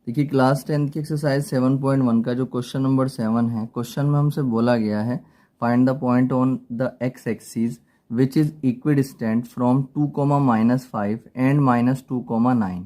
देखिए क्लास 10 की एक्सरसाइज 7.1 का जो क्वेश्चन नंबर 7 है, क्वेश्चन में हमसे बोला गया है find the point on the x axis which is equidistant from 2, -5 and -2, 9।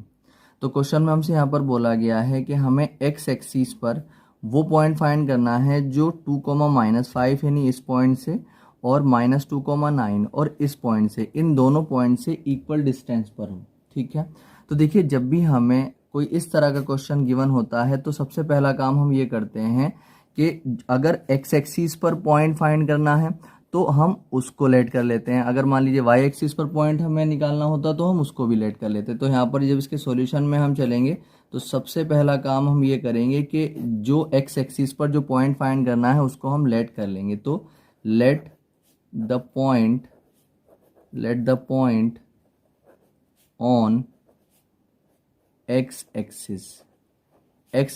तो क्वेश्चन में हमसे यहाँ पर बोला गया है कि हमें एक्स एक्सिस पर वो पॉइंट फाइंड करना है जो 2, -5 यानी इस पॉइंट से और -2, 9 और इस पॉइंट से, इन दोनों पॉइंट से इक्वल डिस्टेंस पर हो। ठीक है, तो देखिए जब भी हमें कोई इस तरह का क्वेश्चन गिवन होता है तो सबसे पहला काम हम ये करते हैं कि अगर एक्स एक्सिस पर पॉइंट फाइंड करना है तो हम उसको लेट कर लेते हैं। अगर मान लीजिए वाई एक्सिस पर पॉइंट हमें निकालना होता तो हम उसको भी लेट कर लेते हैं। तो यहाँ पर जब इसके सॉल्यूशन में हम चलेंगे तो सबसे पहला काम हम ये करेंगे कि जो एक्स एक्सिस पर जो पॉइंट फाइंड करना है उसको हम लेट कर लेंगे। तो let the point on x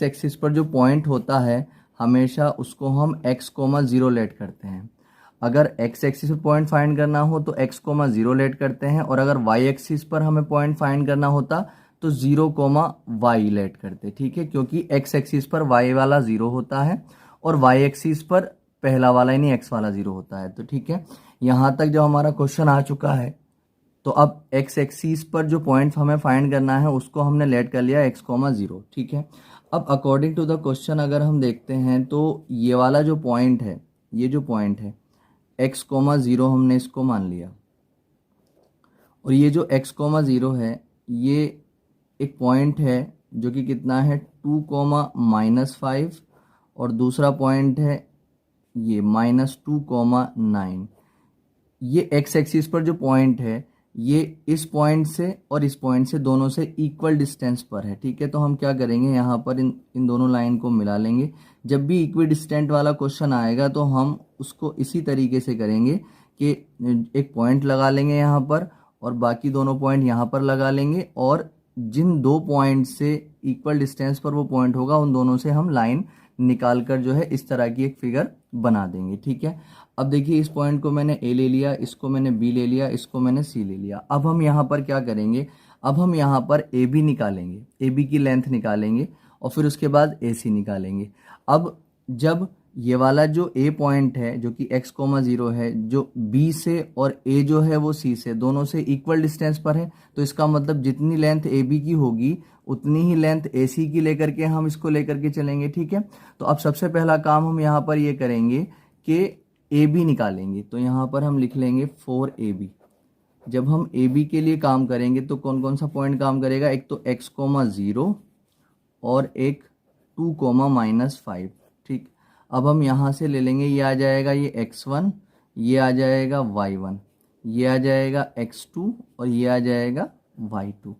axis पर जो पॉइंट होता है हमेशा उसको हम x,0 लेट करते हैं। अगर x एक्सिस पर पॉइंट फाइंड करना हो तो x,0 लेट करते हैं, और अगर y एक्सिस पर हमें पॉइंट फाइंड करना होता तो 0,y लेट करते। ठीक है, क्योंकि x एक्सिस पर y वाला 0 होता है और y एक्सिस पर पहला वाला यानी x वाला 0 होता है। तो ठीक है, यहाँ तक जब हमारा क्वेश्चन आ चुका है तो अब एक्स एक्सिस पर जो पॉइंट हमें फाइंड करना है उसको हमने लेट कर लिया x,0। ठीक है, अब अकॉर्डिंग टू द क्वेश्चन अगर हम देखते हैं तो ये वाला जो पॉइंट है, ये जो पॉइंट है x,0 हमने इसको मान लिया, और ये जो x,0 है ये एक पॉइंट है जो कि कितना है 2, -5, और दूसरा पॉइंट है ये -2, 9। ये एक्स एक्सिस पर जो पॉइंट है ये इस पॉइंट से और इस पॉइंट से दोनों से इक्वल डिस्टेंस पर है। ठीक है, तो हम क्या करेंगे, यहाँ पर इन दोनों लाइन को मिला लेंगे। जब भी इक्वी डिस्टेंट वाला क्वेश्चन आएगा तो हम उसको इसी तरीके से करेंगे कि एक पॉइंट लगा लेंगे यहाँ पर और बाकी दोनों पॉइंट यहाँ पर लगा लेंगे, और जिन दो पॉइंट से इक्वल डिस्टेंस पर वो पॉइंट होगा उन दोनों से हम लाइन निकाल कर जो है इस तरह की एक फिगर बना देंगे। ठीक है, अब देखिए इस पॉइंट को मैंने ए ले लिया, इसको मैंने बी ले लिया, इसको मैंने सी ले लिया। अब हम यहाँ पर क्या करेंगे, अब हम यहाँ पर ए बी निकालेंगे, ए बी की लेंथ निकालेंगे और फिर उसके बाद ए सी निकालेंगे। अब जब ये वाला जो ए पॉइंट है जो कि x,0 है, जो बी से और ए जो है वो सी से, दोनों से इक्वल डिस्टेंस पर है, तो इसका मतलब जितनी लेंथ ए बी की होगी उतनी ही लेंथ ए सी की लेकर के हम इसको लेकर के चलेंगे। ठीक है, तो अब सबसे पहला काम हम यहाँ पर ये करेंगे कि ए बी निकालेंगे। तो यहाँ पर हम लिख लेंगे 4ab। जब हम ए बी के लिए काम करेंगे तो कौन कौन सा पॉइंट काम करेगा, एक तो x,0 और एक 2, -5। ठीक, अब हम यहाँ से ले लेंगे, ये आ जाएगा ये x1, ये आ जाएगा y1, ये आ जाएगा x2 और ये आ जाएगा y2।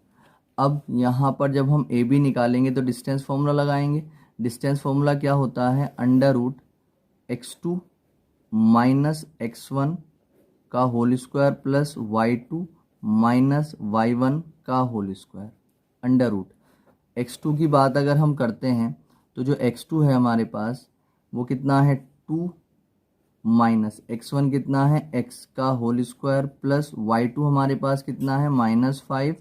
अब यहाँ पर जब हम ए बी निकालेंगे तो डिस्टेंस फॉर्मूला लगाएंगे। डिस्टेंस फॉर्मूला क्या होता है, √x2 -x1 का whole square plus y2 -y1 का होल स्क्वायर। √x2 की बात अगर हम करते हैं तो जो x2 है हमारे पास वो कितना है 2, -x1 कितना है x का होल स्क्वायर प्लस y2 हमारे पास कितना है -5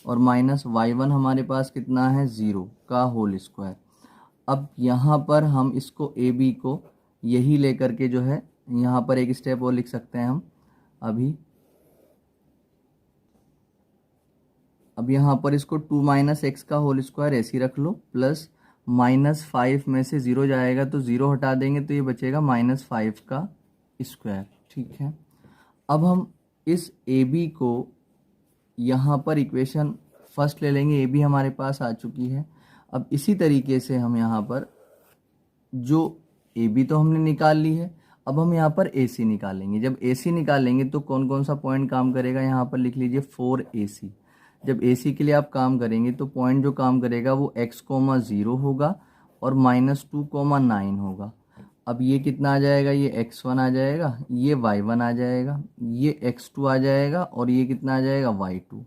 और -y1 हमारे पास कितना है 0 का होल स्क्वायर। अब यहाँ पर हम इसको ए बी को यही लेकर के जो है यहाँ पर एक स्टेप और लिख सकते हैं हम अभी। अब यहाँ पर इसको 2 - x का होल स्क्वायर ऐसे ही रख लो, प्लस -5 में से 0 जाएगा तो 0 हटा देंगे तो ये बचेगा -5 का स्क्वायर। ठीक है, अब हम इस ए बी को यहाँ पर इक्वेशन फर्स्ट ले लेंगे, ए बी हमारे पास आ चुकी है। अब इसी तरीके से हम यहाँ पर जो ए बी तो हमने निकाल ली है, अब हम यहाँ पर ए सी निकालेंगे। जब ए सी निकालेंगे तो कौन कौन सा पॉइंट काम करेगा, यहाँ पर लिख लीजिए 4ac। जब ए सी के लिए आप काम करेंगे तो पॉइंट जो काम करेगा वो x,0 होगा और -2, 9 होगा। अब ये कितना आ जाएगा, ये x1 आ जाएगा, ये y1 आ जाएगा, ये x2 आ जाएगा और ये कितना आ जाएगा y2।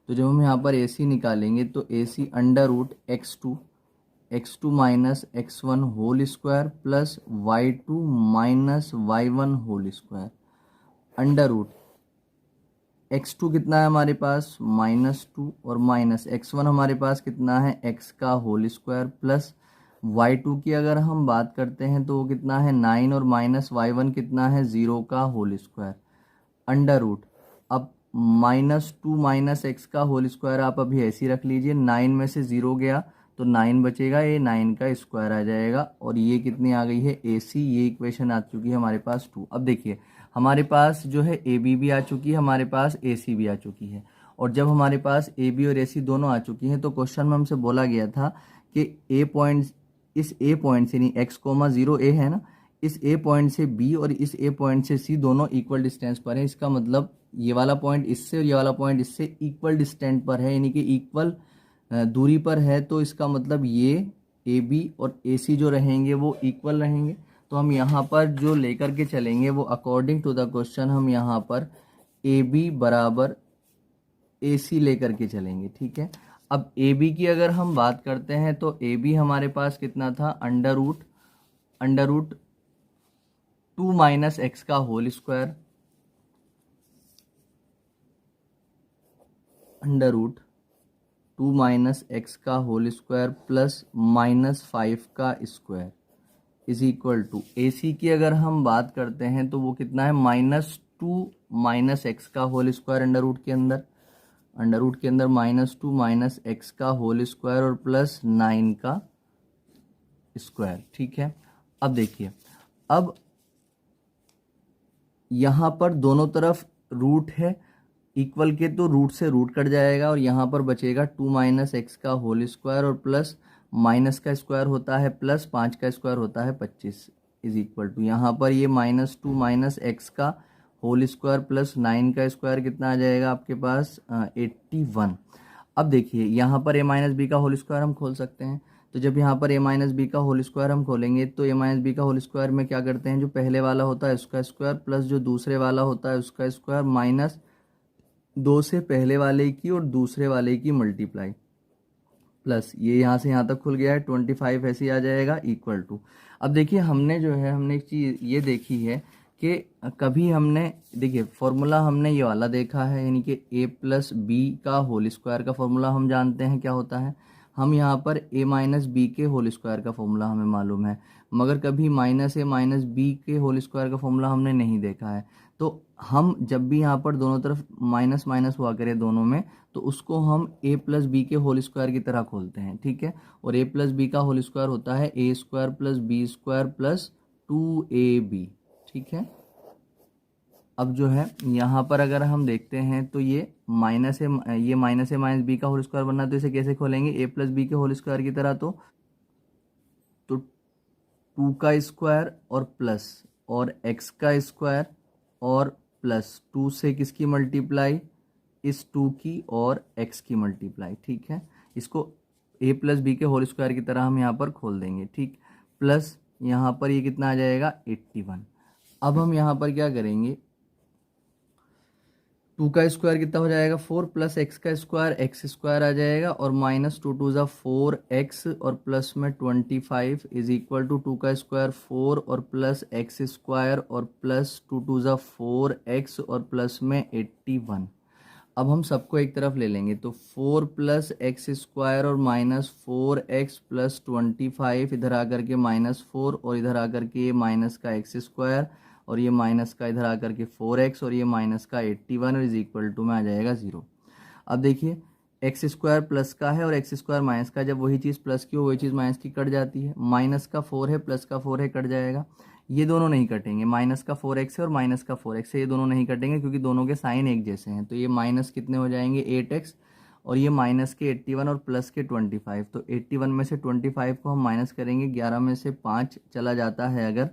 तो जब हम यहाँ पर ए सी निकालेंगे तो A C √x2 -x1 whole square plus y2 -y1 whole square √ x2 कितना है हमारे पास -2 और माइनस x1 हमारे पास कितना है x का होल स्क्वायर प्लस y2 की अगर हम बात करते हैं तो वो कितना है 9 और माइनस y1 कितना है 0 का होल स्क्वायर अंडर रूट। अब -2 माइनस एक्स का होल स्क्वायर आप अभी ऐसे ही रख लीजिए, 9 में से 0 गया तो 9 बचेगा, ये 9 का स्क्वायर आ जाएगा और ये कितनी आ गई है AC, ये इक्वेशन आ चुकी है हमारे पास 2। अब देखिए हमारे पास जो है AB भी आ चुकी है, हमारे पास AC भी आ चुकी है, और जब हमारे पास AB और AC दोनों आ चुकी हैं तो क्वेश्चन में हमसे बोला गया था कि A पॉइंट, इस A पॉइंट से नहीं x,0 A है ना, इस A पॉइंट से B और इस A पॉइंट से C दोनों इक्वल डिस्टेंस पर है। इसका मतलब ये वाला पॉइंट इससे और ये वाला पॉइंट इससे इक्वल डिस्टेंस पर है, यानी कि इक्वल दूरी पर है। तो इसका मतलब ये AB और AC जो रहेंगे वो इक्वल रहेंगे। तो हम यहाँ पर जो लेकर के चलेंगे वो अकॉर्डिंग टू द क्वेश्चन हम यहाँ पर AB बराबर AC लेकर के चलेंगे, ठीक है। अब AB की अगर हम बात करते हैं तो AB हमारे पास कितना था अंडर रूट 2 माइनस एक्स का whole square under root 2 minus x का होल स्क्वायर प्लस -5 का square is equal to AC की अगर हम बात करते हैं तो वो कितना है -2 माइनस एक्स का होल स्क्वायर अंडर रूट के अंदर -2 माइनस एक्स का होल स्क्वायर और प्लस 9 का स्क्वायर, ठीक है। अब देखिए, अब यहाँ पर दोनों तरफ रूट है इक्वल के, तो रूट से रूट कट जाएगा और यहाँ पर बचेगा 2 माइनस एक्स का होल स्क्वायर और प्लस माइनस का स्क्वायर होता है प्लस 5 का स्क्वायर होता है 25 इज इक्वल टू यहाँ पर ये -2 माइनस एक्स का होल स्क्वायर प्लस 9 का स्क्वायर कितना आ जाएगा आपके पास 81। अब देखिए यहाँ पर a माइनस बी का होल स्क्वायर हम खोल सकते हैं, तो जब यहाँ पर a माइनस बी का होल स्क्वायर हम खोलेंगे तो a माइनस बी का होल स्क्वायर में क्या करते हैं, जो पहले वाला होता है उसका स्क्वायर प्लस जो दूसरे वाला होता है उसका स्क्वायर माइनस 2 से पहले वाले की और दूसरे वाले की मल्टीप्लाई प्लस ये यहाँ से यहाँ तक खुल गया है 25 ऐसे ही आ जाएगा इक्वल टू। अब देखिए हमने जो है हमने एक चीज़ ये देखी है कि कभी हमने देखिए फॉर्मूला हमने ये वाला देखा है, यानी कि a प्लस बी का होल स्क्वायर का फॉर्मूला हम जानते हैं क्या होता है। हम यहाँ पर a माइनस बी के होल स्क्वायर का फॉर्मूला हमें मालूम है, मगर कभी -a माइनस बी के होल स्क्वायर का फॉर्मूला हमने नहीं देखा है। तो हम जब भी यहाँ पर दोनों तरफ माइनस माइनस हुआ करे दोनों में, तो उसको हम a प्लस बी के होल स्क्वायर की तरह खोलते हैं, ठीक है। और a प्लस बी का होल स्क्वायर होता है a square plus b square plus 2ab, ठीक है। अब जो है यहाँ पर अगर हम देखते हैं तो ये माइनस ए माइनस बी का होल स्क्वायर बनना, तो इसे कैसे खोलेंगे a प्लस बी के होल स्क्वायर की तरह। तो 2 का स्क्वायर और प्लस और x का स्क्वायर और प्लस 2 से किसकी मल्टीप्लाई, इस 2 की और x की मल्टीप्लाई, ठीक है। इसको a प्लस बी के होल स्क्वायर की तरह हम यहाँ पर खोल देंगे, ठीक। प्लस यहाँ पर ये कितना आ जाएगा 81। अब हम यहाँ पर क्या करेंगे, 2 का स्क्वायर कितना हो जाएगा 4 प्लस एक्स का स्क्वायर एक्स स्क्वायर आ जाएगा और माइनस 2 2 ज़ा 4x और प्लस में 25 इज इक्वल टू 2 का स्क्वायर 4 और प्लस एक्स स्क्वायर और प्लस 2 2 ज़ा 4x और प्लस में 81। अब हम सबको एक तरफ ले लेंगे तो 4 प्लस एक्स स्क्वायर और माइनस 4x प्लस 25 इधर आकर के -4 और इधर आकर के ये माइनस का एक्स स्क्वायर और ये माइनस का इधर आकर के 4x और ये माइनस का 81 इज इक्वल टू में आ जाएगा 0। अब देखिए एक्स स्क्वायर प्लस का है और एक्स स्क्वायर माइनस का, जब वही चीज़ प्लस की हो वही चीज़ माइनस की कट जाती है। माइनस का 4 है प्लस का 4 है कट जाएगा, ये दोनों नहीं कटेंगे, माइनस का 4x है और माइनस का 4x है, ये दोनों नहीं कटेंगे क्योंकि दोनों के साइन एक जैसे हैं। तो ये माइनस कितने हो जाएंगे 8x और ये माइनस के 81 और प्लस के 25। तो 81 में से 25 को हम माइनस करेंगे, 11 में से 5 चला जाता है अगर,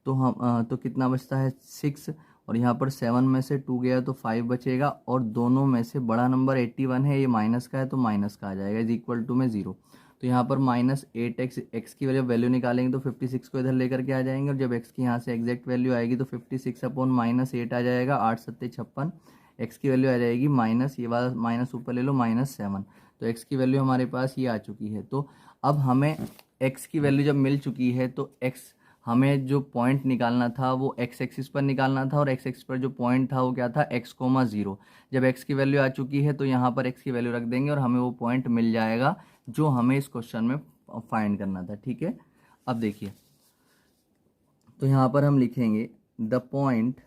तो हम तो कितना बचता है 6 और यहाँ पर 7 में से 2 गया तो 5 बचेगा और दोनों में से बड़ा नंबर 81 है, ये माइनस का है तो माइनस का आ जाएगा इज इक्वल टू में 0। तो यहाँ पर -8x एक्स की वैल्यू निकालेंगे तो 56 को इधर लेकर के आ जाएंगे और जब x की यहाँ से एग्जैक्ट वैल्यू आएगी तो 56 अपॉन -8 आ जाएगा, 8 सत्ते 56, x की वैल्यू आ जाएगी माइनस, ये वाला माइनस ऊपर ले लो -7। तो x की वैल्यू हमारे पास ये आ चुकी है। तो अब हमें x की वैल्यू जब मिल चुकी है तो x हमें जो पॉइंट निकालना था वो एक्स एक्सिस पर निकालना था, और एक्स एक्सिस पर जो पॉइंट था वो क्या था, एक्स कोमा ज़ीरो। जब एक्स की वैल्यू आ चुकी है तो यहाँ पर एक्स की वैल्यू रख देंगे और हमें वो पॉइंट मिल जाएगा जो हमें इस क्वेश्चन में फाइंड करना था। ठीक है, अब देखिए, तो यहाँ पर हम लिखेंगे the point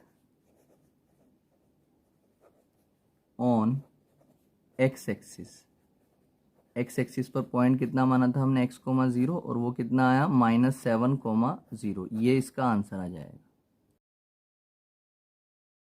on x axis. X axis पर पॉइंट कितना माना था हमने, एक्स कोमा ज़ीरो, और वो कितना आया, -7,0। ये इसका आंसर आ जाएगा।